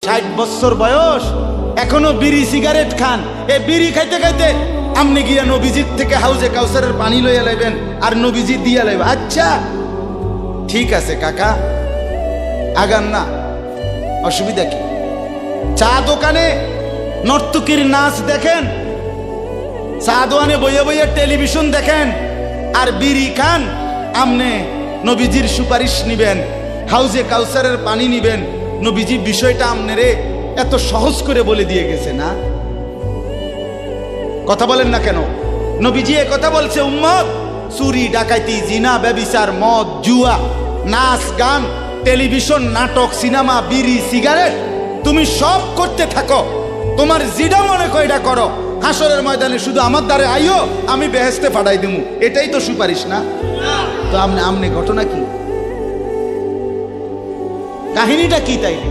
60 বছর বয়স, এখনো বিড়ি সিগারেট খান। এই বিড়ি খাইতে খাইতে আপনি গিয়া নবীজির থেকে হাউজে কাউসারের পানি লইয়া লাইবেন আর নবীজি দিয়া লাইবেন। আচ্ছা ঠিক আছে কাকা, আগান না, অসুবিধা কি? চা দোকানে নর্তকীর নাচ দেখেন, চা দোকানে বইয়া বইয়া টেলিভিশন দেখেন, আর বিড়ি খান। আমনে নবীজির সুপারিশ নিবেন, হাউজে কাউসারের পানি নিবেন। নবীজি বিষয়টা আমনেরে এত সহজ করে বলে দিয়ে গেছে না? কথা বলেন না কেন? নবীজি এ কথা বলছে, উম্মত চুরি ডাকাতি জিনা ব্যভিচার মদ জুয়া নাচ গান টেলিভিশন নাটক সিনেমা বিড়ি সিগারেট তুমি সব করতে থাকো, তোমার যেটা মনে করে এটা করো। হাসরের ময়দানে শুধু আমার দ্বারে আইও, আমি বেহেশতে পাঠাই দিমু। এটাই তো সুপারিশ না? তো আমনে ঘটনা কি, কাহিনীটা কি তাইলে?